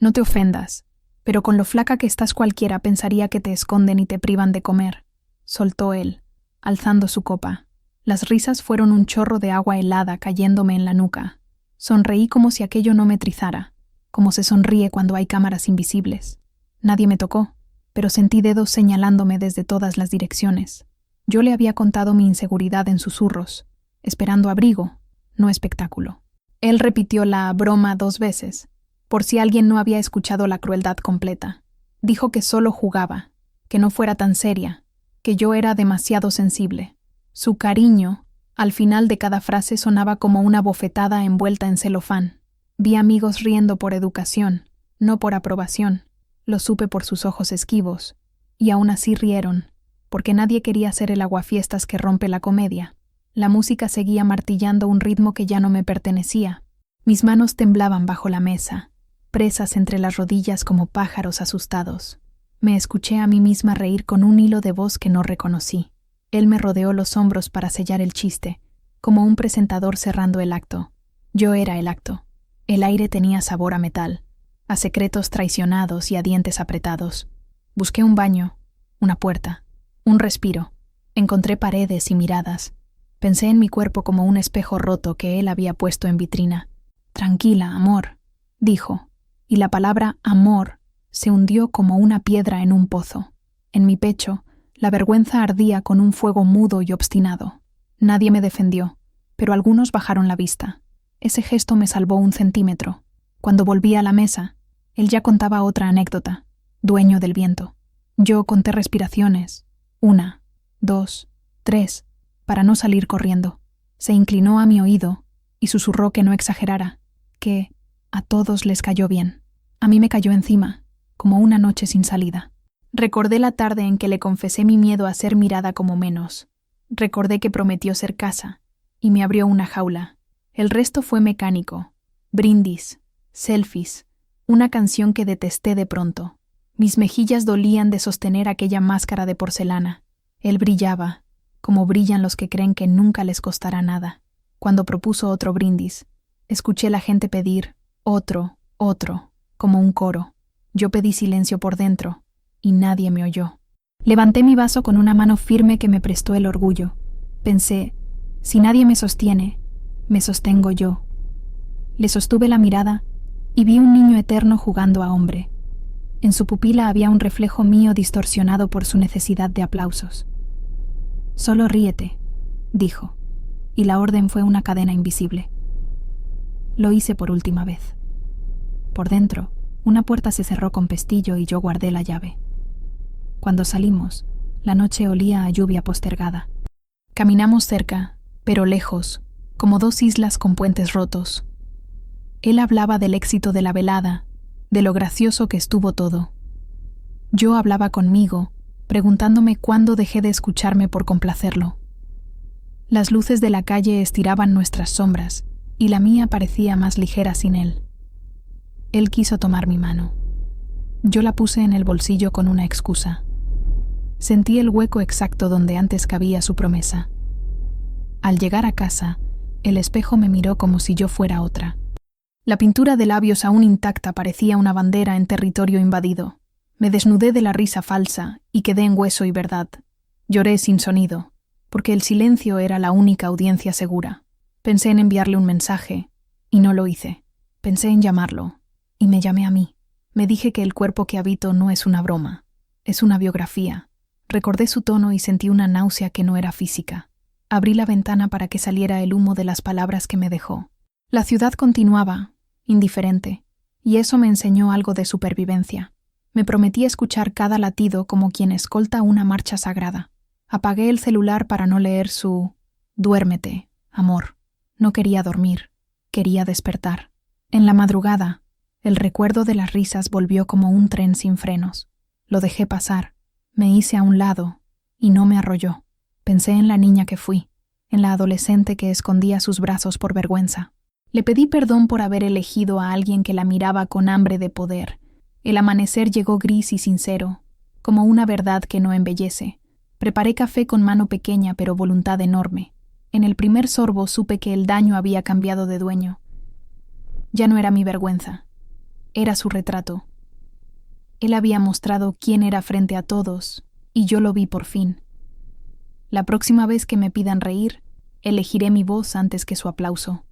No te ofendas, pero con lo flaca que estás cualquiera pensaría que te esconden y te privan de comer, soltó él, alzando su copa. Las risas fueron un chorro de agua helada cayéndome en la nuca. Sonreí como si aquello no me trizara, como se sonríe cuando hay cámaras invisibles. Nadie me tocó, pero sentí dedos señalándome desde todas las direcciones. Yo le había contado mi inseguridad en susurros, esperando abrigo, no espectáculo. Él repitió la broma 2 veces, por si alguien no había escuchado la crueldad completa. Dijo que solo jugaba, que no fuera tan seria, que yo era demasiado sensible. Su cariño, al final de cada frase, sonaba como una bofetada envuelta en celofán. Vi amigos riendo por educación, no por aprobación. Lo supe por sus ojos esquivos, y aún así rieron, porque nadie quería ser el aguafiestas que rompe la comedia. La música seguía martillando un ritmo que ya no me pertenecía. Mis manos temblaban bajo la mesa, presas entre las rodillas como pájaros asustados. Me escuché a mí misma reír con un hilo de voz que no reconocí. Él me rodeó los hombros para sellar el chiste, como un presentador cerrando el acto. Yo era el acto. El aire tenía sabor a metal, a secretos traicionados y a dientes apretados. Busqué un baño, una puerta, un respiro. Encontré paredes y miradas. Pensé en mi cuerpo como un espejo roto que él había puesto en vitrina. «Tranquila, amor», dijo, y la palabra amor se hundió como una piedra en un pozo. En mi pecho, la vergüenza ardía con un fuego mudo y obstinado. Nadie me defendió, pero algunos bajaron la vista. Ese gesto me salvó 1 centímetro. Cuando volví a la mesa, él ya contaba otra anécdota, dueño del viento. Yo conté respiraciones, 1, 2, 3, para no salir corriendo. Se inclinó a mi oído y susurró que no exagerara, que a todos les cayó bien. A mí me cayó encima, como una noche sin salida. Recordé la tarde en que le confesé mi miedo a ser mirada como menos. Recordé que prometió ser casa, y me abrió una jaula. El resto fue mecánico. Brindis, selfies, una canción que detesté de pronto. Mis mejillas dolían de sostener aquella máscara de porcelana. Él brillaba, como brillan los que creen que nunca les costará nada. Cuando propuso otro brindis, escuché la gente pedir otro, como un coro. Yo pedí silencio por dentro, y nadie me oyó. Levanté mi vaso con una mano firme que me prestó el orgullo. Pensé, si nadie me sostiene, me sostengo yo. Le sostuve la mirada y vi un niño eterno jugando a hombre. En su pupila había un reflejo mío distorsionado por su necesidad de aplausos. «Solo ríete», dijo, y la orden fue una cadena invisible. Lo hice por última vez. Por dentro, una puerta se cerró con pestillo y yo guardé la llave. Cuando salimos, la noche olía a lluvia postergada. Caminamos cerca, pero lejos, como 2 islas con puentes rotos. Él hablaba del éxito de la velada, de lo gracioso que estuvo todo. Yo hablaba conmigo, preguntándome cuándo dejé de escucharme por complacerlo. Las luces de la calle estiraban nuestras sombras, y la mía parecía más ligera sin él. Él quiso tomar mi mano. Yo la puse en el bolsillo con una excusa. Sentí el hueco exacto donde antes cabía su promesa. Al llegar a casa, el espejo me miró como si yo fuera otra. La pintura de labios aún intacta parecía una bandera en territorio invadido. Me desnudé de la risa falsa y quedé en hueso y verdad. Lloré sin sonido, porque el silencio era la única audiencia segura. Pensé en enviarle un mensaje, y no lo hice. Pensé en llamarlo, y me llamé a mí. Me dije que el cuerpo que habito no es una broma, es una biografía. Recordé su tono y sentí una náusea que no era física. Abrí la ventana para que saliera el humo de las palabras que me dejó. La ciudad continuaba, indiferente, y eso me enseñó algo de supervivencia. Me prometí escuchar cada latido como quien escolta una marcha sagrada. Apagué el celular para no leer su «Duérmete, amor». No quería dormir, quería despertar. En la madrugada, el recuerdo de las risas volvió como un tren sin frenos. Lo dejé pasar, me hice a un lado, y no me arrolló. Pensé en la niña que fui, en la adolescente que escondía sus brazos por vergüenza. Le pedí perdón por haber elegido a alguien que la miraba con hambre de poder. El amanecer llegó gris y sincero, como una verdad que no embellece. Preparé café con mano pequeña pero voluntad enorme. En el primer sorbo supe que el daño había cambiado de dueño. Ya no era mi vergüenza. Era su retrato. Él había mostrado quién era frente a todos, y yo lo vi por fin. La próxima vez que me pidan reír, elegiré mi voz antes que su aplauso.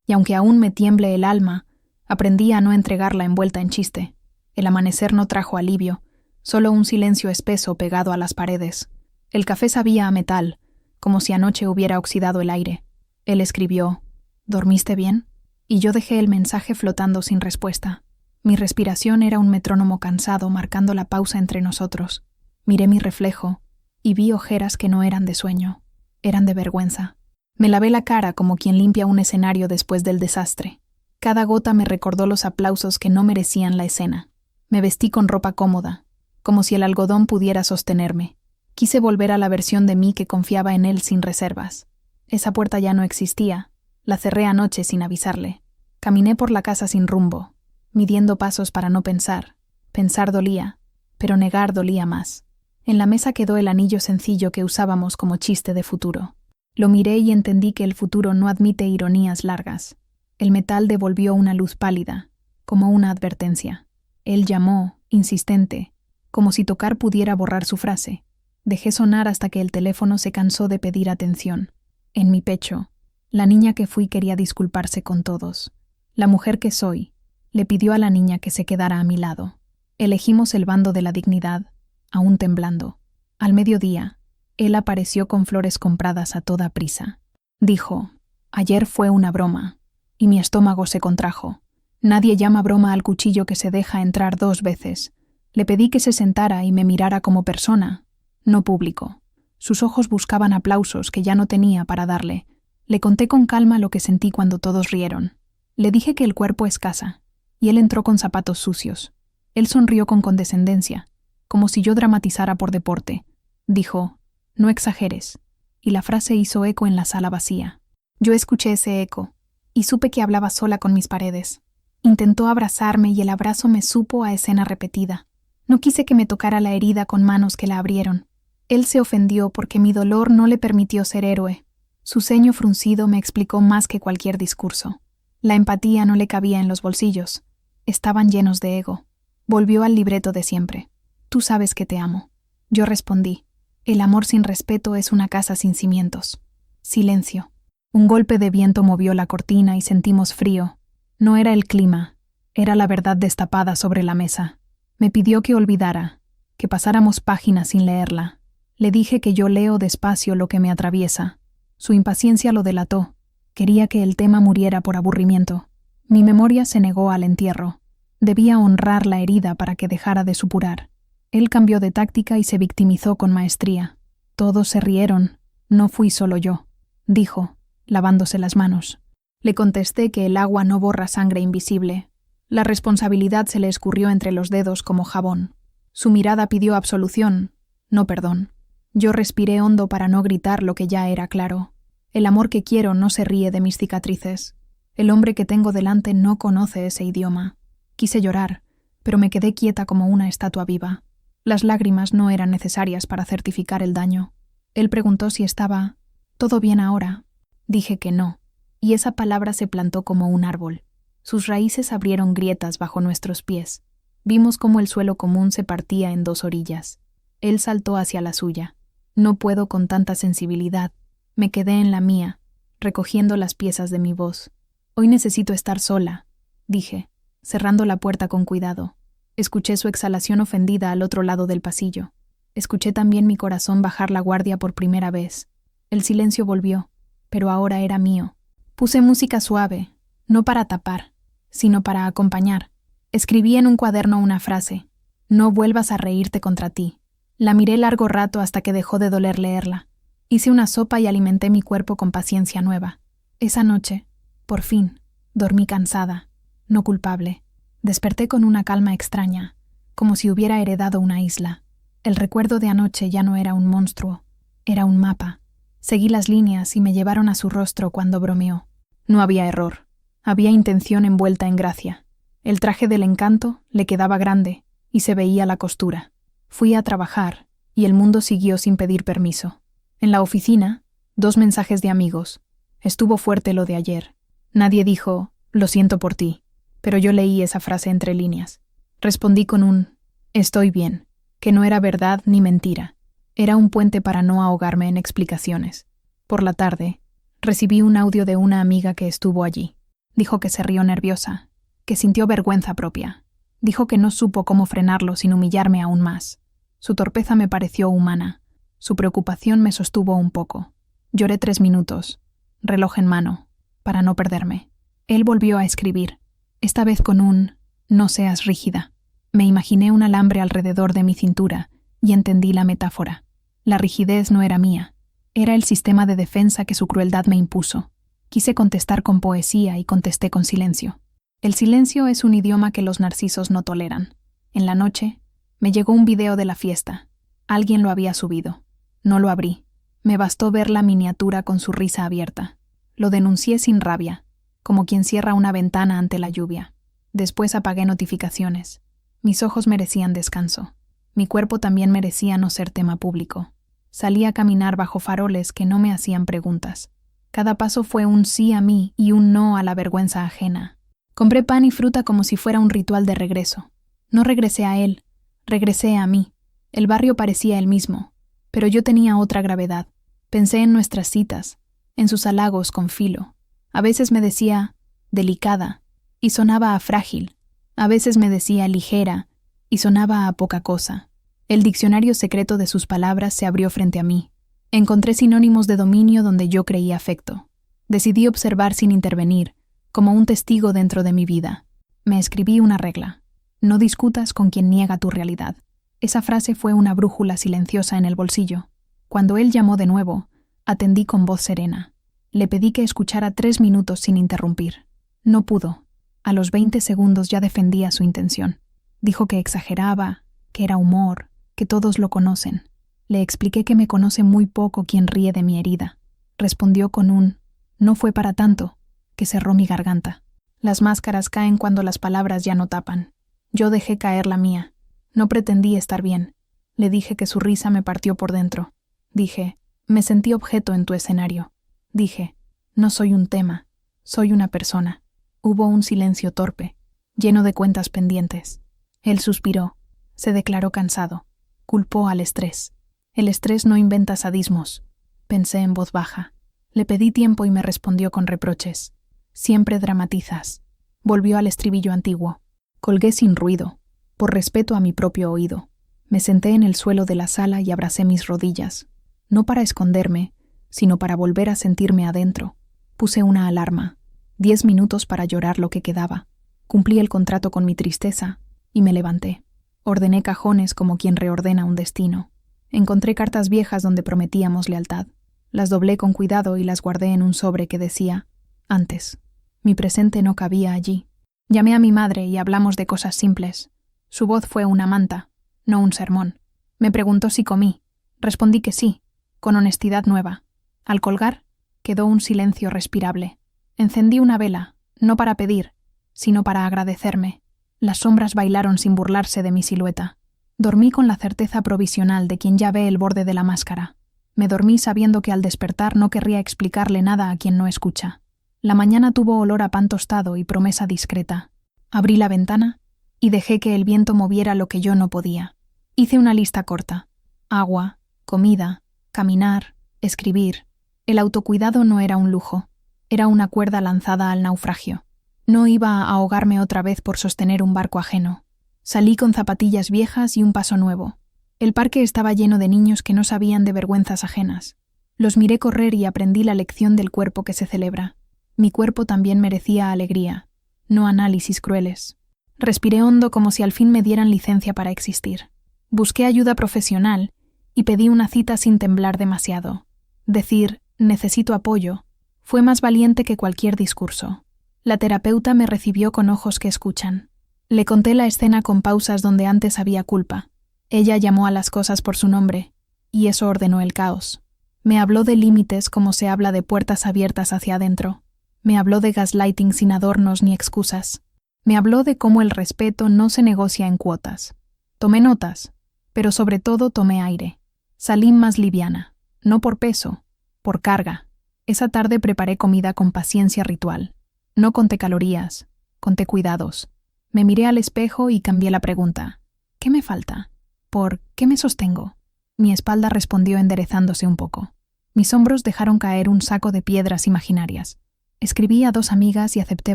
Y aunque aún me tiemble el alma, aprendí a no entregarla envuelta en chiste. El amanecer no trajo alivio, solo un silencio espeso pegado a las paredes. El café sabía a metal, como si anoche hubiera oxidado el aire. Él escribió: «¿Dormiste bien?», y yo dejé el mensaje flotando sin respuesta. Mi respiración era un metrónomo cansado marcando la pausa entre nosotros. Miré mi reflejo y vi ojeras que no eran de sueño, eran de vergüenza. Me lavé la cara como quien limpia un escenario después del desastre. Cada gota me recordó los aplausos que no merecían la escena. Me vestí con ropa cómoda, como si el algodón pudiera sostenerme. Quise volver a la versión de mí que confiaba en él sin reservas. Esa puerta ya no existía. La cerré anoche sin avisarle. Caminé por la casa sin rumbo, midiendo pasos para no pensar. Pensar dolía, pero negar dolía más. En la mesa quedó el anillo sencillo que usábamos como chiste de futuro. Lo miré y entendí que el futuro no admite ironías largas. El metal devolvió una luz pálida, como una advertencia. Él llamó, insistente, como si tocar pudiera borrar su frase. Dejé sonar hasta que el teléfono se cansó de pedir atención. En mi pecho, la niña que fui quería disculparse con todos. La mujer que soy le pidió a la niña que se quedara a mi lado. Elegimos el bando de la dignidad, aún temblando. Al mediodía, él apareció con flores compradas a toda prisa. Dijo: «Ayer fue una broma», y mi estómago se contrajo. Nadie llama broma al cuchillo que se deja entrar 2 veces. Le pedí que se sentara y me mirara como persona, no público. Sus ojos buscaban aplausos que ya no tenía para darle. Le conté con calma lo que sentí cuando todos rieron. Le dije que el cuerpo es casa, y él entró con zapatos sucios. Él sonrió con condescendencia, como si yo dramatizara por deporte. Dijo: «No exageres», y la frase hizo eco en la sala vacía. Yo escuché ese eco, y supe que hablaba sola con mis paredes. Intentó abrazarme y el abrazo me supo a escena repetida. No quise que me tocara la herida con manos que la abrieron. Él se ofendió porque mi dolor no le permitió ser héroe. Su ceño fruncido me explicó más que cualquier discurso. La empatía no le cabía en los bolsillos. Estaban llenos de ego. Volvió al libreto de siempre. «Tú sabes que te amo». Yo respondí: «El amor sin respeto es una casa sin cimientos». Silencio. Un golpe de viento movió la cortina y sentimos frío. No era el clima, era la verdad destapada sobre la mesa. Me pidió que olvidara, que pasáramos páginas sin leerla. Le dije que yo leo despacio lo que me atraviesa. Su impaciencia lo delató. Quería que el tema muriera por aburrimiento. Mi memoria se negó al entierro. Debía honrar la herida para que dejara de supurar. Él cambió de táctica y se victimizó con maestría. Todos se rieron. No fui solo yo, dijo, lavándose las manos. Le contesté que el agua no borra sangre invisible. La responsabilidad se le escurrió entre los dedos como jabón. Su mirada pidió absolución, no perdón. Yo respiré hondo para no gritar lo que ya era claro. El amor que quiero no se ríe de mis cicatrices. El hombre que tengo delante no conoce ese idioma. Quise llorar, pero me quedé quieta como una estatua viva. Las lágrimas no eran necesarias para certificar el daño. Él preguntó si estaba todo bien ahora. Dije que no, y esa palabra se plantó como un árbol. Sus raíces abrieron grietas bajo nuestros pies. Vimos cómo el suelo común se partía en 2 orillas. Él saltó hacia la suya. No puedo con tanta sensibilidad. Me quedé en la mía, recogiendo las piezas de mi voz. «Hoy necesito estar sola», dije, cerrando la puerta con cuidado. Escuché su exhalación ofendida al otro lado del pasillo. Escuché también mi corazón bajar la guardia por primera vez. El silencio volvió, pero ahora era mío. Puse música suave, no para tapar, sino para acompañar. Escribí en un cuaderno una frase: «No vuelvas a reírte contra ti». La miré largo rato hasta que dejó de doler leerla. Hice una sopa y alimenté mi cuerpo con paciencia nueva. Esa noche, por fin, dormí cansada, no culpable. Desperté con una calma extraña, como si hubiera heredado una isla. El recuerdo de anoche ya no era un monstruo, era un mapa. Seguí las líneas y me llevaron a su rostro cuando bromeó. No había error, había intención envuelta en gracia. El traje del encanto le quedaba grande y se veía la costura. Fui a trabajar y el mundo siguió sin pedir permiso. En la oficina, 2 mensajes de amigos. Estuvo fuerte lo de ayer. Nadie dijo: «Lo siento por ti». pero yo leí esa frase entre líneas. Respondí con un «estoy bien», que no era verdad ni mentira. Era un puente para no ahogarme en explicaciones. Por la tarde, recibí un audio de una amiga que estuvo allí. Dijo que se rió nerviosa, que sintió vergüenza propia. Dijo que no supo cómo frenarlo sin humillarme aún más. Su torpeza me pareció humana. Su preocupación me sostuvo un poco. Lloré 3 minutos, reloj en mano, para no perderme. Él volvió a escribir, esta vez con un «no seas rígida». Me imaginé un alambre alrededor de mi cintura y entendí la metáfora. La rigidez no era mía. Era el sistema de defensa que su crueldad me impuso. Quise contestar con poesía y contesté con silencio. El silencio es un idioma que los narcisos no toleran. En la noche, me llegó un video de la fiesta. Alguien lo había subido. No lo abrí. Me bastó ver la miniatura con su risa abierta. Lo denuncié sin rabia, como quien cierra una ventana ante la lluvia. Después apagué notificaciones. Mis ojos merecían descanso. Mi cuerpo también merecía no ser tema público. Salí a caminar bajo faroles que no me hacían preguntas. Cada paso fue un sí a mí y un no a la vergüenza ajena. Compré pan y fruta como si fuera un ritual de regreso. No regresé a él, regresé a mí. El barrio parecía el mismo, pero yo tenía otra gravedad. Pensé en nuestras citas, en sus halagos con filo. A veces me decía delicada y sonaba a frágil. A veces me decía ligera y sonaba a poca cosa. El diccionario secreto de sus palabras se abrió frente a mí. Encontré sinónimos de dominio donde yo creía afecto. Decidí observar sin intervenir, como un testigo dentro de mi vida. Me escribí una regla. No discutas con quien niega tu realidad. Esa frase fue una brújula silenciosa en el bolsillo. Cuando él llamó de nuevo, atendí con voz serena. Le pedí que escuchara 3 minutos sin interrumpir. No pudo. A los 20 segundos ya defendía su intención. Dijo que exageraba, que era humor, que todos lo conocen. Le expliqué que me conoce muy poco quien ríe de mi herida. Respondió con un «no fue para tanto», que cerró mi garganta. Las máscaras caen cuando las palabras ya no tapan. Yo dejé caer la mía. No pretendí estar bien. Le dije que su risa me partió por dentro. Dije, me sentí objeto en tu escenario. Dije, no soy un tema, soy una persona. Hubo un silencio torpe, lleno de cuentas pendientes. Él suspiró, se declaró cansado, culpó al estrés. El estrés no inventa sadismos. Pensé en voz baja. Le pedí tiempo y me respondió con reproches. Siempre dramatizas. Volvió al estribillo antiguo. Colgué sin ruido, por respeto a mi propio oído. Me senté en el suelo de la sala y abracé mis rodillas, no para esconderme, sino para volver a sentirme adentro. Puse una alarma, 10 minutos para llorar lo que quedaba. Cumplí el contrato con mi tristeza y me levanté. Ordené cajones como quien reordena un destino. Encontré cartas viejas donde prometíamos lealtad. Las doblé con cuidado y las guardé en un sobre que decía «Antes». Mi presente no cabía allí. Llamé a mi madre y hablamos de cosas simples. Su voz fue una manta, no un sermón. Me preguntó si comí. Respondí que sí, con honestidad nueva. Al colgar, quedó un silencio respirable. Encendí una vela, no para pedir, sino para agradecerme. Las sombras bailaron sin burlarse de mi silueta. Dormí con la certeza provisional de quien ya ve el borde de la máscara. Me dormí sabiendo que al despertar no querría explicarle nada a quien no escucha. La mañana tuvo olor a pan tostado y promesa discreta. Abrí la ventana y dejé que el viento moviera lo que yo no podía. Hice una lista corta. Agua, comida, caminar, escribir. El autocuidado no era un lujo. Era una cuerda lanzada al naufragio. No iba a ahogarme otra vez por sostener un barco ajeno. Salí con zapatillas viejas y un paso nuevo. El parque estaba lleno de niños que no sabían de vergüenzas ajenas. Los miré correr y aprendí la lección del cuerpo que se celebra. Mi cuerpo también merecía alegría, no análisis crueles. Respiré hondo como si al fin me dieran licencia para existir. Busqué ayuda profesional y pedí una cita sin temblar demasiado. Decir «necesito apoyo» fue más valiente que cualquier discurso. La terapeuta me recibió con ojos que escuchan. Le conté la escena con pausas donde antes había culpa. Ella llamó a las cosas por su nombre, y eso ordenó el caos. Me habló de límites como se habla de puertas abiertas hacia adentro. Me habló de gaslighting sin adornos ni excusas. Me habló de cómo el respeto no se negocia en cuotas. Tomé notas, pero sobre todo tomé aire. Salí más liviana, no por peso, por carga. Esa tarde preparé comida con paciencia ritual. No conté calorías, Conté cuidados. Me miré al espejo y cambié la pregunta. ¿Qué me falta? ¿Por qué me sostengo? Mi espalda respondió enderezándose un poco. Mis hombros dejaron caer un saco de piedras imaginarias. Escribí a 2 amigas y acepté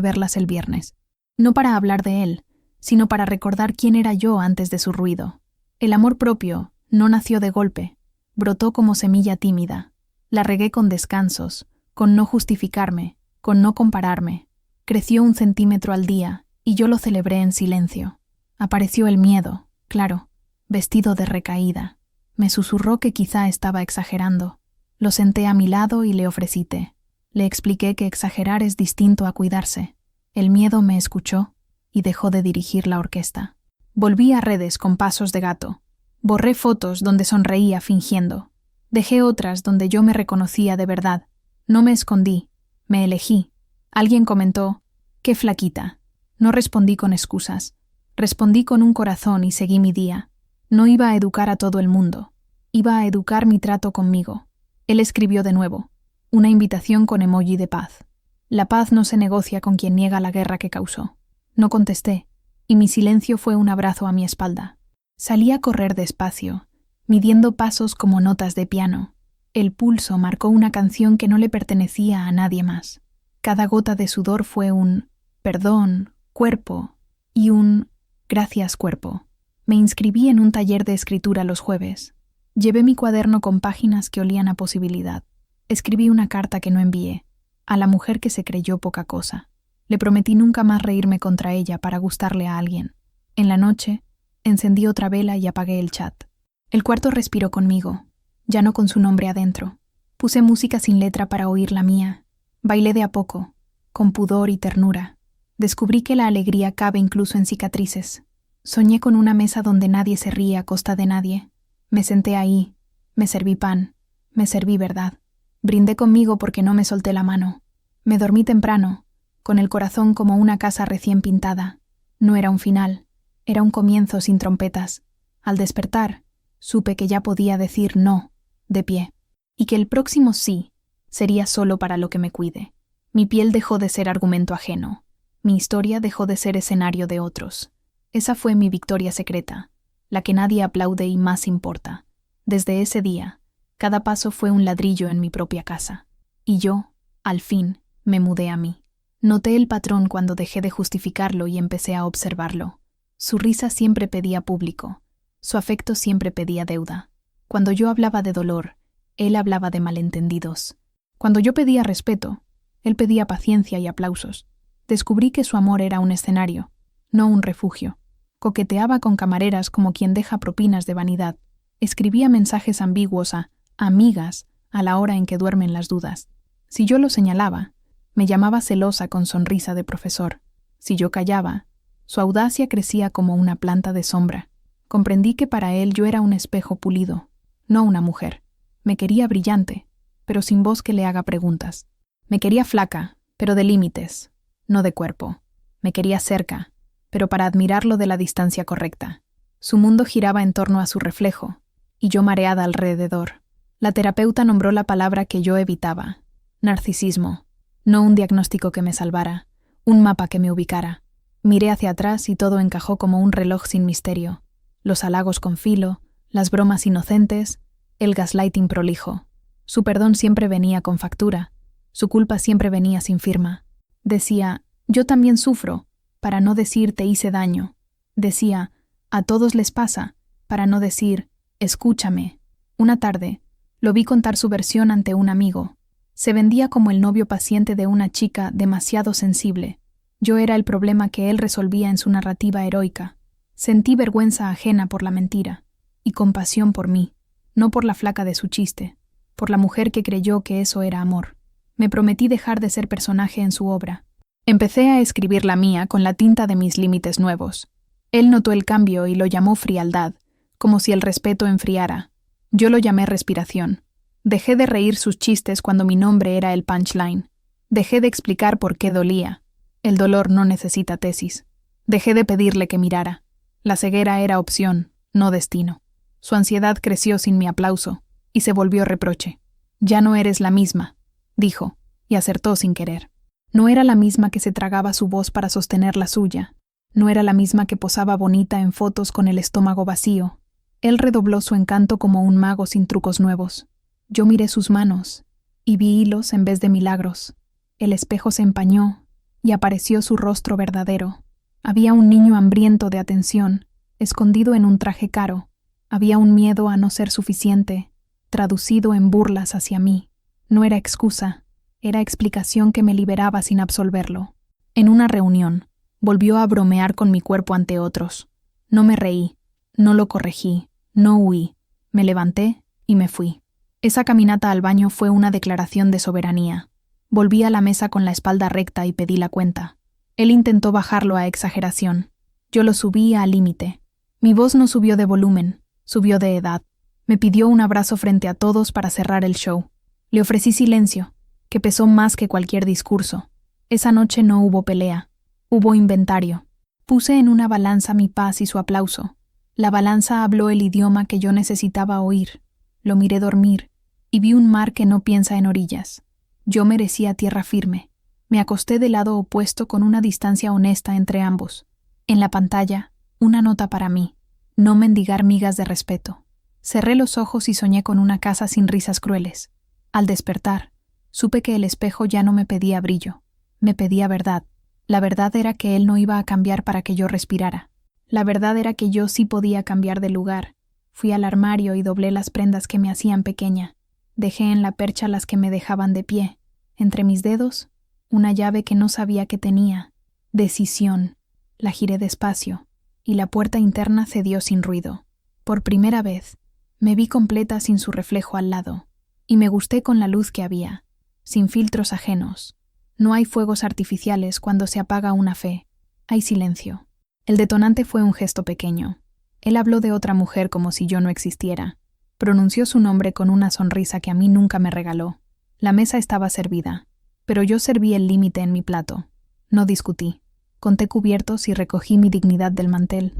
verlas el viernes. No para hablar de él, sino para recordar quién era yo antes de su ruido. El amor propio no nació de golpe, brotó como semilla tímida. La regué con descansos, con no justificarme, con no compararme. Creció 1 centímetro al día, y yo lo celebré en silencio. Apareció el miedo, claro, vestido de recaída. Me susurró que quizá estaba exagerando. Lo senté a mi lado y le ofrecí té. Le expliqué que exagerar es distinto a cuidarse. El miedo me escuchó y dejó de dirigir la orquesta. Volví a redes con pasos de gato. Borré fotos donde sonreía fingiendo. Dejé otras donde yo me reconocía de verdad. No me escondí, me elegí. Alguien comentó, «Qué flaquita». No respondí con excusas. Respondí con un corazón y seguí mi día. No iba a educar a todo el mundo. Iba a educar mi trato conmigo. Él escribió de nuevo. Una invitación con emoji de paz. La paz no se negocia con quien niega la guerra que causó. No contesté, y mi silencio fue un abrazo a mi espalda. Salí a correr despacio, midiendo pasos como notas de piano. El pulso marcó una canción que no le pertenecía a nadie más. Cada gota de sudor fue un «perdón, cuerpo» y un «gracias, cuerpo». Me inscribí en un taller de escritura los jueves. Llevé mi cuaderno con páginas que olían a posibilidad. Escribí una carta que no envié, a la mujer que se creyó poca cosa. Le prometí nunca más reírme contra ella para gustarle a alguien. En la noche, encendí otra vela y apagué el chat. El cuarto respiró conmigo, ya no con su nombre adentro. Puse música sin letra para oír la mía. Bailé de a poco, con pudor y ternura. Descubrí que la alegría cabe incluso en cicatrices. Soñé con una mesa donde nadie se ríe a costa de nadie. Me senté ahí, me serví pan, me serví verdad. Brindé conmigo porque no me solté la mano. Me dormí temprano, con el corazón como una casa recién pintada. No era un final, era un comienzo sin trompetas. Al despertar, supe que ya podía decir no, de pie, y que el próximo sí sería solo para lo que me cuide. Mi piel dejó de ser argumento ajeno. Mi historia dejó de ser escenario de otros. Esa fue mi victoria secreta, la que nadie aplaude y más importa. Desde ese día, cada paso fue un ladrillo en mi propia casa. Y yo, al fin, me mudé a mí. Noté el patrón cuando dejé de justificarlo y empecé a observarlo. Su risa siempre pedía público. Su afecto siempre pedía deuda. Cuando yo hablaba de dolor, él hablaba de malentendidos. Cuando yo pedía respeto, él pedía paciencia y aplausos. Descubrí que su amor era un escenario, no un refugio. Coqueteaba con camareras como quien deja propinas de vanidad. Escribía mensajes ambiguos a amigas a la hora en que duermen las dudas. Si yo lo señalaba, me llamaba celosa con sonrisa de profesor. Si yo callaba, su audacia crecía como una planta de sombra. Comprendí que para él yo era un espejo pulido, no una mujer. Me quería brillante, pero sin voz que le haga preguntas. Me quería flaca, pero de límites, no de cuerpo. Me quería cerca, pero para admirarlo de la distancia correcta. Su mundo giraba en torno a su reflejo, y yo mareada alrededor. La terapeuta nombró la palabra que yo evitaba: narcisismo. No un diagnóstico que me salvara, un mapa que me ubicara. Miré hacia atrás y todo encajó como un reloj sin misterio. Los halagos con filo, las bromas inocentes, el gaslighting prolijo. Su perdón siempre venía con factura, su culpa siempre venía sin firma. Decía, yo también sufro, para no decir te hice daño. Decía, a todos les pasa, para no decir, escúchame. Una tarde, lo vi contar su versión ante un amigo. Se vendía como el novio paciente de una chica demasiado sensible. Yo era el problema que él resolvía en su narrativa heroica. Sentí vergüenza ajena por la mentira, y compasión por mí, no por la flaca de su chiste, por la mujer que creyó que eso era amor. Me prometí dejar de ser personaje en su obra. Empecé a escribir la mía con la tinta de mis límites nuevos. Él notó el cambio y lo llamó frialdad, como si el respeto enfriara. Yo lo llamé respiración. Dejé de reír sus chistes cuando mi nombre era el punchline. Dejé de explicar por qué dolía. El dolor no necesita tesis. Dejé de pedirle que mirara. La ceguera era opción, no destino. Su ansiedad creció sin mi aplauso, y se volvió reproche. Ya no eres la misma, dijo, y acertó sin querer. No era la misma que se tragaba su voz para sostener la suya. No era la misma que posaba bonita en fotos con el estómago vacío. Él redobló su encanto como un mago sin trucos nuevos. Yo miré sus manos y vi hilos en vez de milagros. El espejo se empañó y apareció su rostro verdadero. Había un niño hambriento de atención, escondido en un traje caro. Había un miedo a no ser suficiente, traducido en burlas hacia mí. No era excusa, era explicación que me liberaba sin absolverlo. En una reunión, volvió a bromear con mi cuerpo ante otros. No me reí, no lo corregí, no huí. Me levanté y me fui. Esa caminata al baño fue una declaración de soberanía. Volví a la mesa con la espalda recta y pedí la cuenta. Él intentó bajarlo a exageración. Yo lo subí al límite. Mi voz no subió de volumen, subió de edad. Me pidió un abrazo frente a todos para cerrar el show. Le ofrecí silencio, que pesó más que cualquier discurso. Esa noche no hubo pelea, hubo inventario. Puse en una balanza mi paz y su aplauso. La balanza habló el idioma que yo necesitaba oír. Lo miré dormir y vi un mar que no piensa en orillas. Yo merecía tierra firme. Me acosté del lado opuesto con una distancia honesta entre ambos. En la pantalla, una nota para mí: no mendigar migas de respeto. Cerré los ojos y soñé con una casa sin risas crueles. Al despertar, supe que el espejo ya no me pedía brillo, me pedía verdad. La verdad era que él no iba a cambiar para que yo respirara. La verdad era que yo sí podía cambiar de lugar. Fui al armario y doblé las prendas que me hacían pequeña. Dejé en la percha las que me dejaban de pie. Entre mis dedos, una llave que no sabía que tenía. Decisión. La giré despacio, y la puerta interna cedió sin ruido. Por primera vez, me vi completa sin su reflejo al lado, y me gusté con la luz que había, sin filtros ajenos. No hay fuegos artificiales cuando se apaga una fe. Hay silencio. El detonante fue un gesto pequeño. Él habló de otra mujer como si yo no existiera. Pronunció su nombre con una sonrisa que a mí nunca me regaló. La mesa estaba servida, pero yo serví el límite en mi plato. No discutí. Conté cubiertos y recogí mi dignidad del mantel.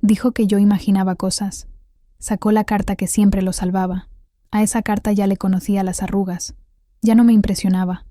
Dijo que yo imaginaba cosas. Sacó la carta que siempre lo salvaba. A esa carta ya le conocía las arrugas. Ya no me impresionaba.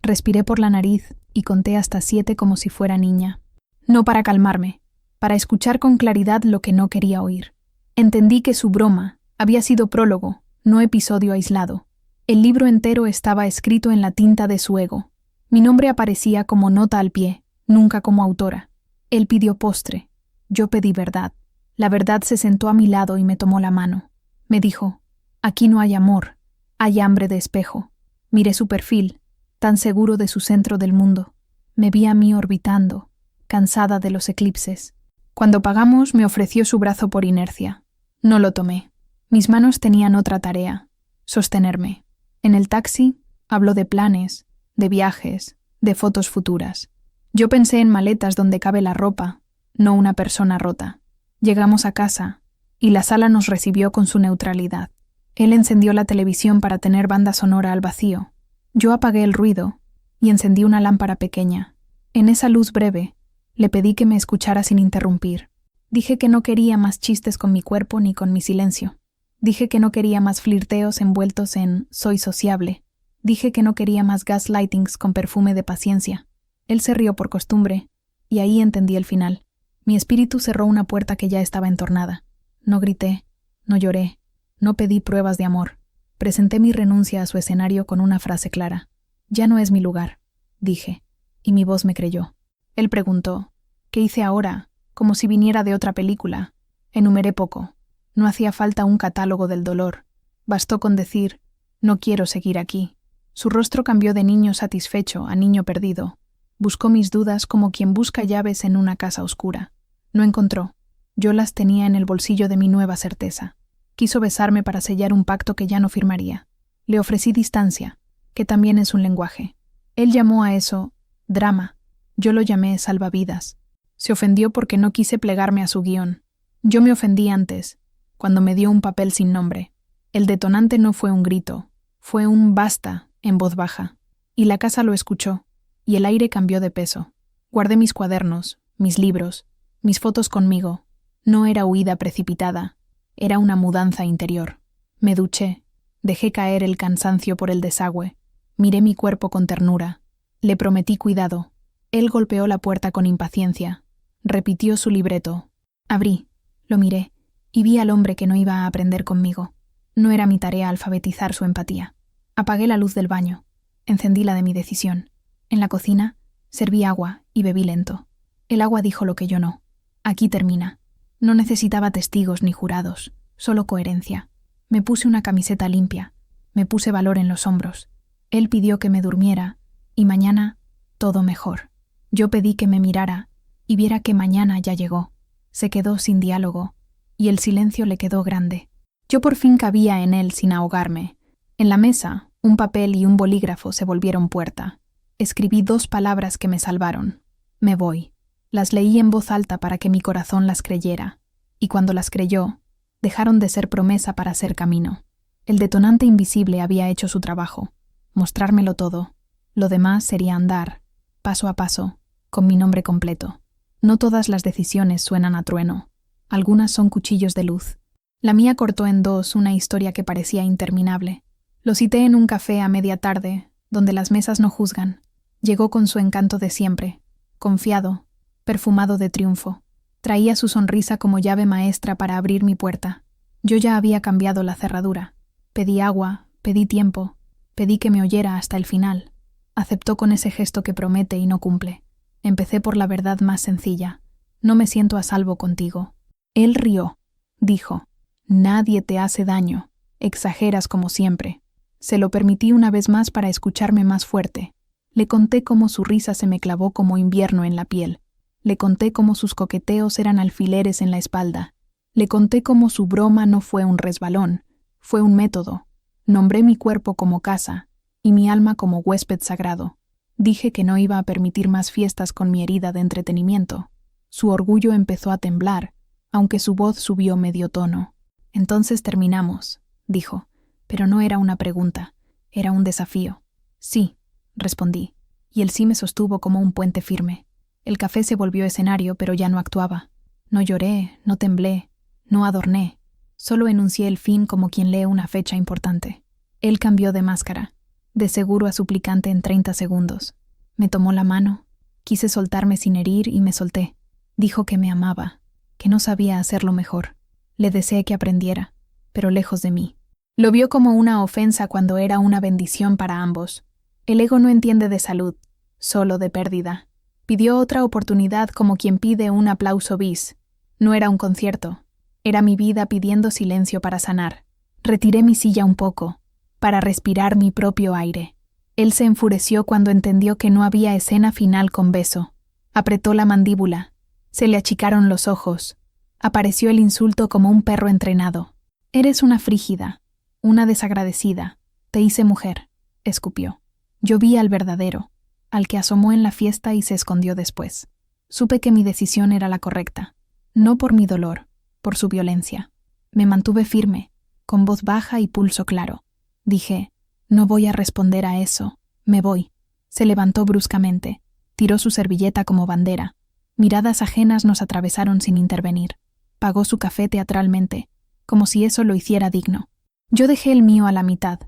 Respiré por la nariz y conté hasta 7 como si fuera niña. No para calmarme, para escuchar con claridad lo que no quería oír. Entendí que su broma había sido prólogo, no episodio aislado. El libro entero estaba escrito en la tinta de su ego. Mi nombre aparecía como nota al pie, nunca como autora. Él pidió postre. Yo pedí verdad. La verdad se sentó a mi lado y me tomó la mano. Me dijo: aquí no hay amor, hay hambre de espejo. Miré su perfil, tan seguro de su centro del mundo. Me vi a mí orbitando, cansada de los eclipses. Cuando pagamos, me ofreció su brazo por inercia. No lo tomé. Mis manos tenían otra tarea: sostenerme. En el taxi, habló de planes, de viajes, de fotos futuras. Yo pensé en maletas donde cabe la ropa, no una persona rota. Llegamos a casa, y la sala nos recibió con su neutralidad. Él encendió la televisión para tener banda sonora al vacío. Yo apagué el ruido y encendí una lámpara pequeña. En esa luz breve, le pedí que me escuchara sin interrumpir. Dije que no quería más chistes con mi cuerpo ni con mi silencio. Dije que no quería más flirteos envueltos en «soy sociable». Dije que no quería más gaslightings con perfume de paciencia. Él se rió por costumbre, y ahí entendí el final. Mi espíritu cerró una puerta que ya estaba entornada. No grité, no lloré, no pedí pruebas de amor. Presenté mi renuncia a su escenario con una frase clara. «Ya no es mi lugar», dije, y mi voz me creyó. Él preguntó: «¿Qué hice ahora?», como si viniera de otra película. Enumeré poco. No hacía falta un catálogo del dolor. Bastó con decir: «No quiero seguir aquí». Su rostro cambió de niño satisfecho a niño perdido. Buscó mis dudas como quien busca llaves en una casa oscura. No encontró. Yo las tenía en el bolsillo de mi nueva certeza. Quiso besarme para sellar un pacto que ya no firmaría. Le ofrecí distancia, que también es un lenguaje. Él llamó a eso drama. Yo lo llamé salvavidas. Se ofendió porque no quise plegarme a su guión. Yo me ofendí antes, cuando me dio un papel sin nombre. El detonante no fue un grito, fue un «basta» en voz baja. Y la casa lo escuchó, y el aire cambió de peso. Guardé mis cuadernos, mis libros, mis fotos conmigo. No era huida precipitada, era una mudanza interior. Me duché, dejé caer el cansancio por el desagüe, miré mi cuerpo con ternura. Le prometí cuidado. Él golpeó la puerta con impaciencia. Repitió su libreto. Abrí, lo miré, y vi al hombre que no iba a aprender conmigo. No era mi tarea alfabetizar su empatía. Apagué la luz del baño. Encendí la de mi decisión. En la cocina, serví agua y bebí lento. El agua dijo lo que yo no. Aquí termina. No necesitaba testigos ni jurados, solo coherencia. Me puse una camiseta limpia. Me puse valor en los hombros. Él pidió que me durmiera, y mañana, todo mejor. Yo pedí que me mirara, y viera que mañana ya llegó. Se quedó sin diálogo, y el silencio le quedó grande. Yo por fin cabía en él sin ahogarme. En la mesa, un papel y un bolígrafo se volvieron puerta. Escribí 2 palabras que me salvaron. Me voy. Las leí en voz alta para que mi corazón las creyera, y cuando las creyó, dejaron de ser promesa para ser camino. El detonante invisible había hecho su trabajo, mostrármelo todo. Lo demás sería andar, paso a paso, con mi nombre completo. No todas las decisiones suenan a trueno. Algunas son cuchillos de luz. La mía cortó en 2 una historia que parecía interminable. Lo cité en un café a media tarde, donde las mesas no juzgan. Llegó con su encanto de siempre, confiado, perfumado de triunfo. Traía su sonrisa como llave maestra para abrir mi puerta. Yo ya había cambiado la cerradura. Pedí agua, pedí tiempo, pedí que me oyera hasta el final. Aceptó con ese gesto que promete y no cumple. Empecé por la verdad más sencilla. No me siento a salvo contigo. Él rió. Dijo, nadie te hace daño. Exageras como siempre. Se lo permití una vez más para escucharme más fuerte. Le conté cómo su risa se me clavó como invierno en la piel. Le conté cómo sus coqueteos eran alfileres en la espalda. Le conté cómo su broma no fue un resbalón, fue un método. Nombré mi cuerpo como casa y mi alma como huésped sagrado. Dije que no iba a permitir más fiestas con mi herida de entretenimiento. Su orgullo empezó a temblar, aunque su voz subió medio tono. Entonces terminamos, dijo, pero no era una pregunta, era un desafío. Sí, respondí, y el sí me sostuvo como un puente firme. El café se volvió escenario, pero ya no actuaba. No lloré, no temblé, no adorné. Solo enuncié el fin como quien lee una fecha importante. Él cambió de máscara, de seguro a suplicante en 30 segundos. Me tomó la mano, quise soltarme sin herir y me solté. Dijo que me amaba, que no sabía hacerlo mejor. Le deseé que aprendiera, pero lejos de mí. Lo vio como una ofensa cuando era una bendición para ambos. El ego no entiende de salud, solo de pérdida. Pidió otra oportunidad como quien pide un aplauso bis. No era un concierto, era mi vida pidiendo silencio para sanar. Retiré mi silla un poco, para respirar mi propio aire. Él se enfureció cuando entendió que no había escena final con beso. Apretó la mandíbula, se le achicaron los ojos. Apareció el insulto como un perro entrenado. Eres una frígida, una desagradecida. Te hice mujer, escupió. Yo vi al verdadero, al que asomó en la fiesta y se escondió después. Supe que mi decisión era la correcta, no por mi dolor, por su violencia. Me mantuve firme, con voz baja y pulso claro. Dije, no voy a responder a eso, me voy. Se levantó bruscamente, tiró su servilleta como bandera. Miradas ajenas nos atravesaron sin intervenir. Pagó su café teatralmente, como si eso lo hiciera digno. Yo dejé el mío a la mitad,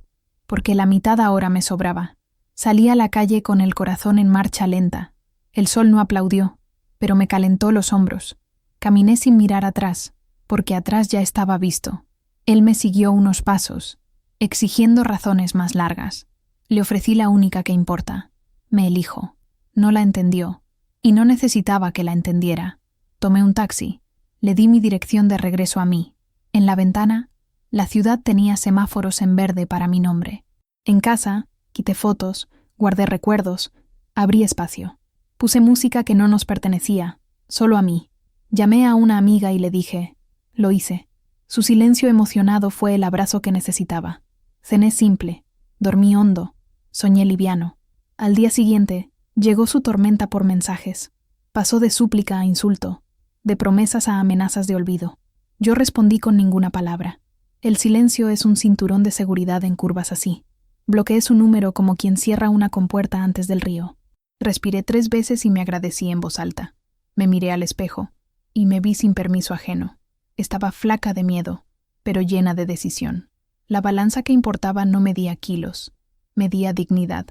porque la mitad ahora me sobraba. Salí a la calle con el corazón en marcha lenta. El sol no aplaudió, pero me calentó los hombros. Caminé sin mirar atrás, porque atrás ya estaba visto. Él me siguió unos pasos, exigiendo razones más largas. Le ofrecí la única que importa. Me elijo. No la entendió, y no necesitaba que la entendiera. Tomé un taxi. Le di mi dirección de regreso a mí. En la ventana, la ciudad tenía semáforos en verde para mi nombre. En casa, quité fotos, guardé recuerdos, abrí espacio. Puse música que no nos pertenecía, solo a mí. Llamé a una amiga y le dije, lo hice. Su silencio emocionado fue el abrazo que necesitaba. Cené simple, dormí hondo, soñé liviano. Al día siguiente, llegó su tormenta por mensajes. Pasó de súplica a insulto, de promesas a amenazas de olvido. Yo respondí con ninguna palabra. El silencio es un cinturón de seguridad en curvas así. Bloqueé su número como quien cierra una compuerta antes del río. Respiré 3 veces y me agradecí en voz alta. Me miré al espejo y me vi sin permiso ajeno. Estaba flaca de miedo, pero llena de decisión. La balanza que importaba no medía kilos, medía dignidad.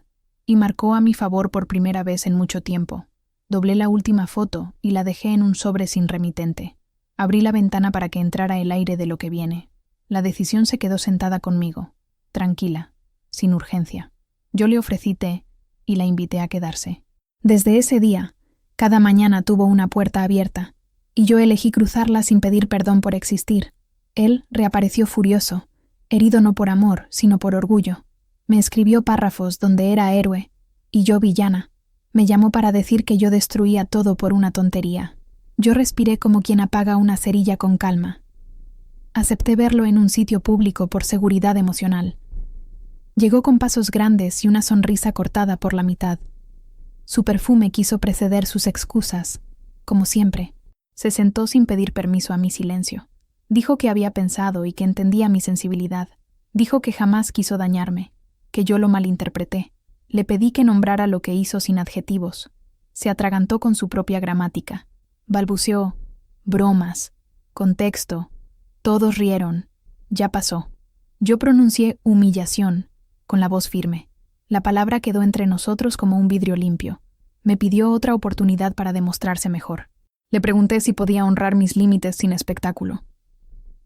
y marcó a mi favor por primera vez en mucho tiempo. Doblé la última foto y la dejé en un sobre sin remitente. Abrí la ventana para que entrara el aire de lo que viene. La decisión se quedó sentada conmigo, tranquila, sin urgencia. Yo le ofrecí té y la invité a quedarse. Desde ese día, cada mañana tuvo una puerta abierta, y yo elegí cruzarla sin pedir perdón por existir. Él reapareció furioso, herido no por amor, sino por orgullo. Me escribió párrafos donde era héroe, y yo villana. Me llamó para decir que yo destruía todo por una tontería. Yo respiré como quien apaga una cerilla con calma. Acepté verlo en un sitio público por seguridad emocional. Llegó con pasos grandes y una sonrisa cortada por la mitad. Su perfume quiso preceder sus excusas, como siempre. Se sentó sin pedir permiso a mi silencio. Dijo que había pensado y que entendía mi sensibilidad. Dijo que jamás quiso dañarme, que yo lo malinterpreté. Le pedí que nombrara lo que hizo sin adjetivos. Se atragantó con su propia gramática. Balbuceó, bromas, contexto. Todos rieron. Ya pasó. Yo pronuncié humillación, con la voz firme. La palabra quedó entre nosotros como un vidrio limpio. Me pidió otra oportunidad para demostrarse mejor. Le pregunté si podía honrar mis límites sin espectáculo.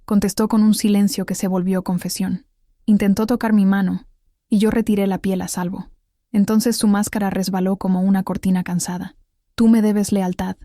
Contestó con un silencio que se volvió confesión. Intentó tocar mi mano, y yo retiré la piel a salvo. Entonces su máscara resbaló como una cortina cansada. «Tú me debes lealtad»,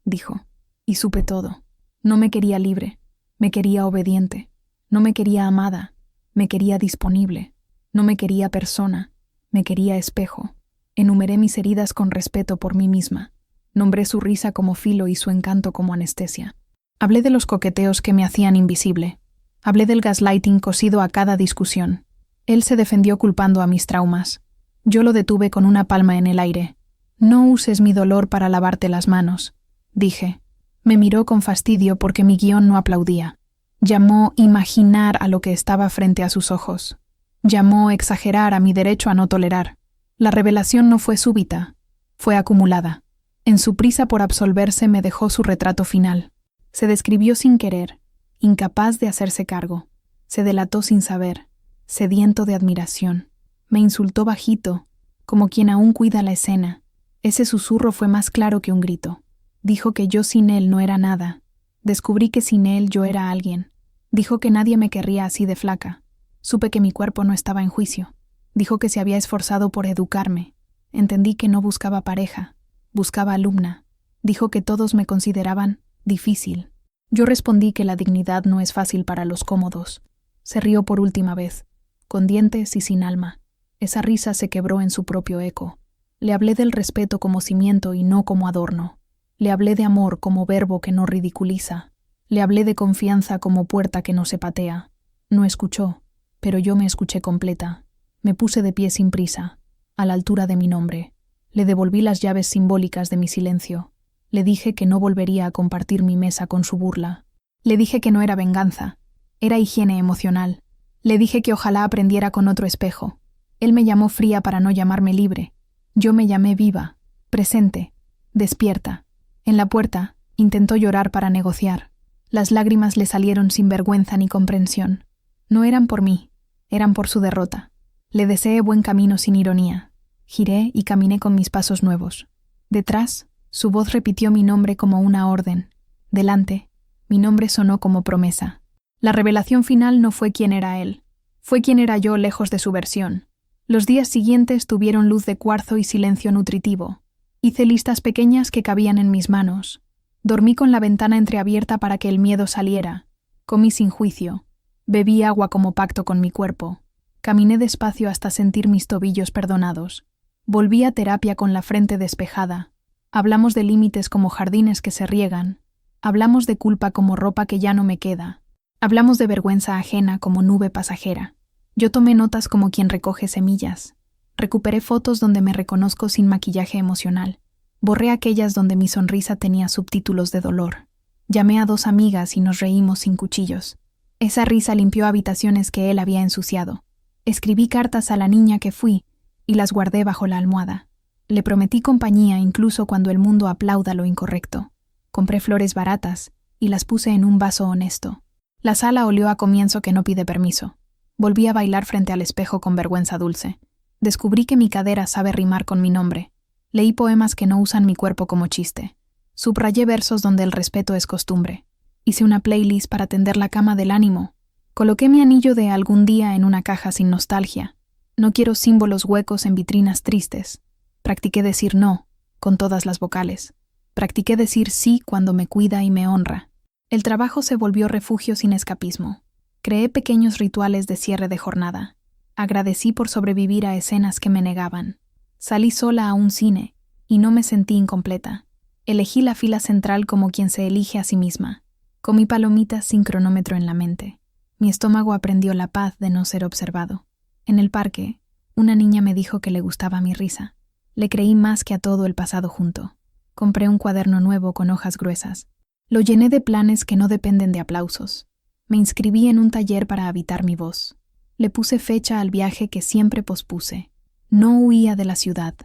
dijo. Y supe todo. No me quería libre, me quería obediente. No me quería amada, me quería disponible. No me quería persona, me quería espejo. Enumeré mis heridas con respeto por mí misma. Nombré su risa como filo y su encanto como anestesia. Hablé de los coqueteos que me hacían invisible. Hablé del gaslighting cosido a cada discusión. Él se defendió culpando a mis traumas. Yo lo detuve con una palma en el aire. «No uses mi dolor para lavarte las manos», dije. Me miró con fastidio porque mi guión no aplaudía. Llamó imaginar a lo que estaba frente a sus ojos. Llamó exagerar a mi derecho a no tolerar. La revelación no fue súbita, fue acumulada. En su prisa por absolverse me dejó su retrato final. Se describió sin querer, incapaz de hacerse cargo. Se delató sin saber, sediento de admiración. Me insultó bajito, como quien aún cuida la escena. Ese susurro fue más claro que un grito. Dijo que yo sin él no era nada. Descubrí que sin él yo era alguien. Dijo que nadie me querría así de flaca. Supe que mi cuerpo no estaba en juicio. Dijo que se había esforzado por educarme. Entendí que no buscaba pareja, buscaba alumna. Dijo que todos me consideraban difícil. Yo respondí que la dignidad no es fácil para los cómodos. Se rió por última vez, con dientes y sin alma. Esa risa se quebró en su propio eco. Le hablé del respeto como cimiento y no como adorno. Le hablé de amor como verbo que no ridiculiza. Le hablé de confianza como puerta que no se patea. No escuchó, pero yo me escuché completa. Me puse de pie sin prisa, a la altura de mi nombre. Le devolví las llaves simbólicas de mi silencio. Le dije que no volvería a compartir mi mesa con su burla. Le dije que no era venganza, era higiene emocional. Le dije que ojalá aprendiera con otro espejo. Él me llamó fría para no llamarme libre. Yo me llamé viva, presente, despierta. En la puerta, intentó llorar para negociar. Las lágrimas le salieron sin vergüenza ni comprensión. No eran por mí, eran por su derrota. Le deseé buen camino sin ironía. Giré y caminé con mis pasos nuevos. Detrás, su voz repitió mi nombre como una orden. Delante, mi nombre sonó como promesa. La revelación final no fue quién era él. Fue quién era yo lejos de su versión. Los días siguientes tuvieron luz de cuarzo y silencio nutritivo. Hice listas pequeñas que cabían en mis manos. Dormí con la ventana entreabierta para que el miedo saliera. Comí sin juicio. Bebí agua como pacto con mi cuerpo. Caminé despacio hasta sentir mis tobillos perdonados. Volví a terapia con la frente despejada. Hablamos de límites como jardines que se riegan. Hablamos de culpa como ropa que ya no me queda. Hablamos de vergüenza ajena como nube pasajera. Yo tomé notas como quien recoge semillas. Recuperé fotos donde me reconozco sin maquillaje emocional. Borré aquellas donde mi sonrisa tenía subtítulos de dolor. Llamé a 2 amigas y nos reímos sin cuchillos. Esa risa limpió habitaciones que él había ensuciado. Escribí cartas a la niña que fui y las guardé bajo la almohada. Le prometí compañía incluso cuando el mundo aplauda lo incorrecto. Compré flores baratas y las puse en un vaso honesto. La sala olió a comienzo que no pide permiso. Volví a bailar frente al espejo con vergüenza dulce. Descubrí que mi cadera sabe rimar con mi nombre. Leí poemas que no usan mi cuerpo como chiste. Subrayé versos donde el respeto es costumbre. Hice una playlist para tender la cama del ánimo. Coloqué mi anillo de algún día en una caja sin nostalgia. No quiero símbolos huecos en vitrinas tristes. Practiqué decir no, con todas las vocales. Practiqué decir sí cuando me cuida y me honra. El trabajo se volvió refugio sin escapismo. Creé pequeños rituales de cierre de jornada. Agradecí por sobrevivir a escenas que me negaban. Salí sola a un cine, y no me sentí incompleta. Elegí la fila central como quien se elige a sí misma. Comí palomitas sin cronómetro en la mente. Mi estómago aprendió la paz de no ser observado. En el parque, una niña me dijo que le gustaba mi risa. Le creí más que a todo el pasado junto. Compré un cuaderno nuevo con hojas gruesas. Lo llené de planes que no dependen de aplausos. Me inscribí en un taller para habitar mi voz. Le puse fecha al viaje que siempre pospuse. No huía de la ciudad.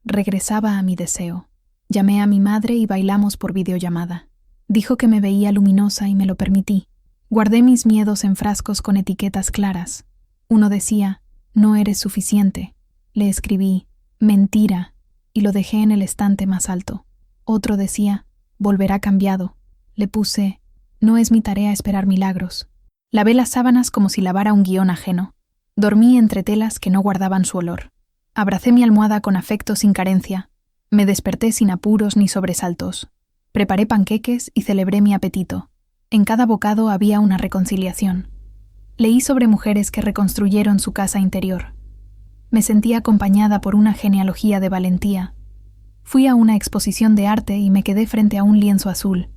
Regresaba a mi deseo. Llamé a mi madre y bailamos por videollamada. Dijo que me veía luminosa y me lo permití. Guardé mis miedos en frascos con etiquetas claras. Uno decía, no eres suficiente. Le escribí, mentira, y lo dejé en el estante más alto. Otro decía, volverá cambiado. Le puse, no es mi tarea esperar milagros. Lavé las sábanas como si lavara un guión ajeno. Dormí entre telas que no guardaban su olor. Abracé mi almohada con afecto sin carencia. Me desperté sin apuros ni sobresaltos. Preparé panqueques y celebré mi apetito. En cada bocado había una reconciliación. Leí sobre mujeres que reconstruyeron su casa interior. Me sentí acompañada por una genealogía de valentía. Fui a una exposición de arte y me quedé frente a un lienzo azul.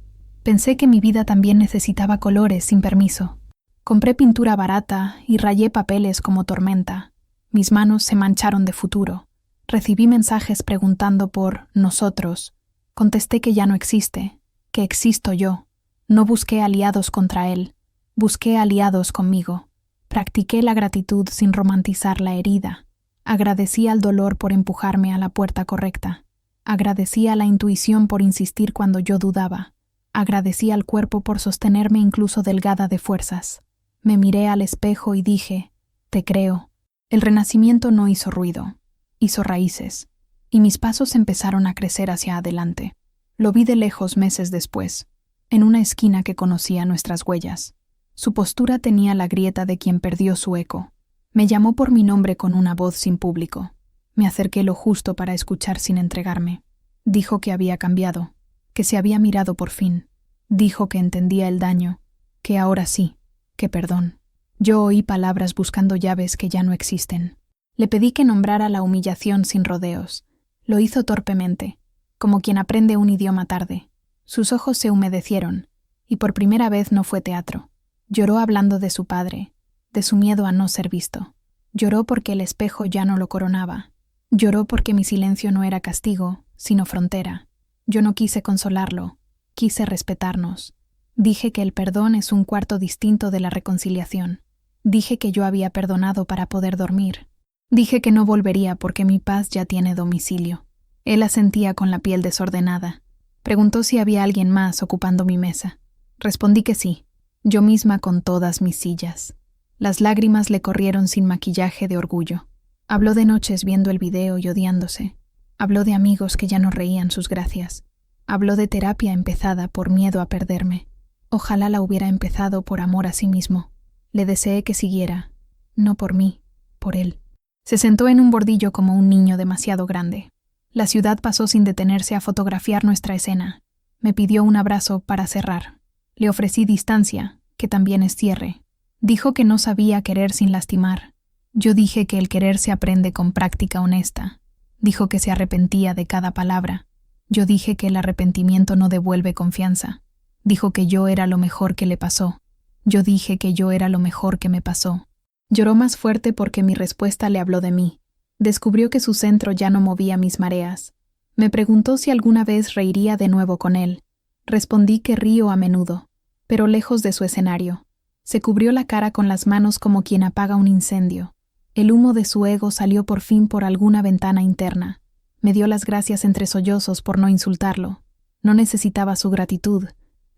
Pensé que mi vida también necesitaba colores sin permiso. Compré pintura barata y rayé papeles como tormenta. Mis manos se mancharon de futuro. Recibí mensajes preguntando por nosotros. Contesté que ya no existe, que existo yo. No busqué aliados contra él. Busqué aliados conmigo. Practiqué la gratitud sin romantizar la herida. Agradecí al dolor por empujarme a la puerta correcta. Agradecí a la intuición por insistir cuando yo dudaba. Agradecí al cuerpo por sostenerme incluso delgada de fuerzas. Me miré al espejo y dije, te creo. El renacimiento no hizo ruido, hizo raíces, y mis pasos empezaron a crecer hacia adelante. Lo vi de lejos meses después, en una esquina que conocía nuestras huellas. Su postura tenía la grieta de quien perdió su eco. Me llamó por mi nombre con una voz sin público. Me acerqué lo justo para escuchar sin entregarme. Dijo que había cambiado, que se había mirado por fin. Dijo que entendía el daño, que ahora sí, que perdón. Yo oí palabras buscando llaves que ya no existen. Le pedí que nombrara la humillación sin rodeos. Lo hizo torpemente, como quien aprende un idioma tarde. Sus ojos se humedecieron, y por primera vez no fue teatro. Lloró hablando de su padre, de su miedo a no ser visto. Lloró porque el espejo ya no lo coronaba. Lloró porque mi silencio no era castigo, sino frontera. Yo no quise consolarlo, quise respetarnos. Dije que el perdón es un cuarto distinto de la reconciliación. Dije que yo había perdonado para poder dormir. Dije que no volvería porque mi paz ya tiene domicilio. Él asentía con la piel desordenada. Preguntó si había alguien más ocupando mi mesa. Respondí que sí, yo misma con todas mis sillas. Las lágrimas le corrieron sin maquillaje de orgullo. Habló de noches viendo el video y odiándose. Habló de amigos que ya no reían sus gracias. Habló de terapia empezada por miedo a perderme. Ojalá la hubiera empezado por amor a sí mismo. Le deseé que siguiera, no por mí, por él. Se sentó en un bordillo como un niño demasiado grande. La ciudad pasó sin detenerse a fotografiar nuestra escena. Me pidió un abrazo para cerrar. Le ofrecí distancia, que también es cierre. Dijo que no sabía querer sin lastimar. Yo dije que el querer se aprende con práctica honesta. Dijo que se arrepentía de cada palabra. Yo dije que el arrepentimiento no devuelve confianza. Dijo que yo era lo mejor que le pasó. Yo dije que yo era lo mejor que me pasó. Lloró más fuerte porque mi respuesta le habló de mí. Descubrió que su centro ya no movía mis mareas. Me preguntó si alguna vez reiría de nuevo con él. Respondí que río a menudo, pero lejos de su escenario. Se cubrió la cara con las manos como quien apaga un incendio. El humo de su ego salió por fin por alguna ventana interna. Me dio las gracias entre sollozos por no insultarlo. No necesitaba su gratitud,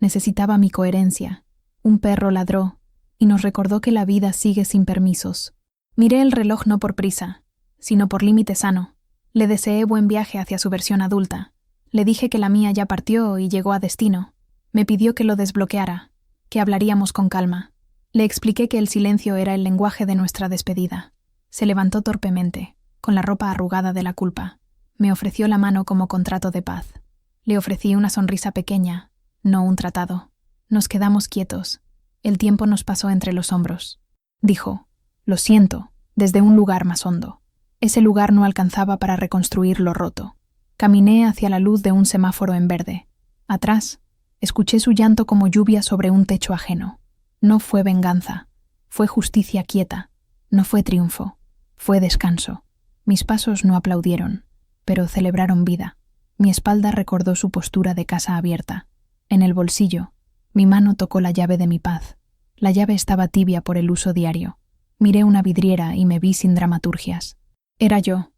necesitaba mi coherencia. Un perro ladró, y nos recordó que la vida sigue sin permisos. Miré el reloj no por prisa, sino por límite sano. Le deseé buen viaje hacia su versión adulta. Le dije que la mía ya partió y llegó a destino. Me pidió que lo desbloqueara, que hablaríamos con calma. Le expliqué que el silencio era el lenguaje de nuestra despedida. Se levantó torpemente, con la ropa arrugada de la culpa. Me ofreció la mano como contrato de paz. Le ofrecí una sonrisa pequeña, no un tratado. Nos quedamos quietos. El tiempo nos pasó entre los hombros. Dijo, «Lo siento», desde un lugar más hondo. Ese lugar no alcanzaba para reconstruir lo roto. Caminé hacia la luz de un semáforo en verde. Atrás, escuché su llanto como lluvia sobre un techo ajeno. No fue venganza, fue justicia quieta. No fue triunfo, fue descanso. Mis pasos no aplaudieron, pero celebraron vida. Mi espalda recordó su postura de casa abierta. En el bolsillo, mi mano tocó la llave de mi paz. La llave estaba tibia por el uso diario. Miré una vidriera y me vi sin dramaturgias. Era yo.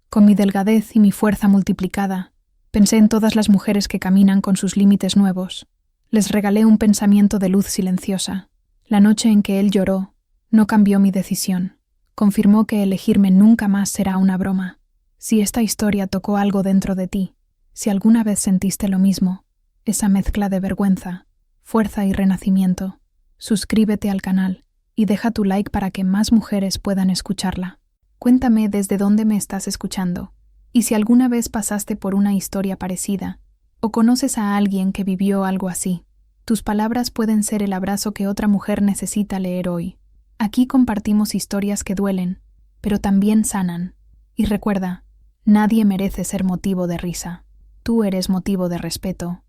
Con mi delgadez y mi fuerza multiplicada, pensé en todas las mujeres que caminan con sus límites nuevos. Les regalé un pensamiento de luz silenciosa. La noche en que él lloró, no cambió mi decisión. Confirmó que elegirme nunca más será una broma. Si esta historia tocó algo dentro de ti, si alguna vez sentiste lo mismo, esa mezcla de vergüenza, fuerza y renacimiento, suscríbete al canal y deja tu like para que más mujeres puedan escucharla. Cuéntame desde dónde me estás escuchando y si alguna vez pasaste por una historia parecida o conoces a alguien que vivió algo así. Tus palabras pueden ser el abrazo que otra mujer necesita leer hoy. Aquí compartimos historias que duelen, pero también sanan. Y recuerda, nadie merece ser motivo de risa. Tú eres motivo de respeto,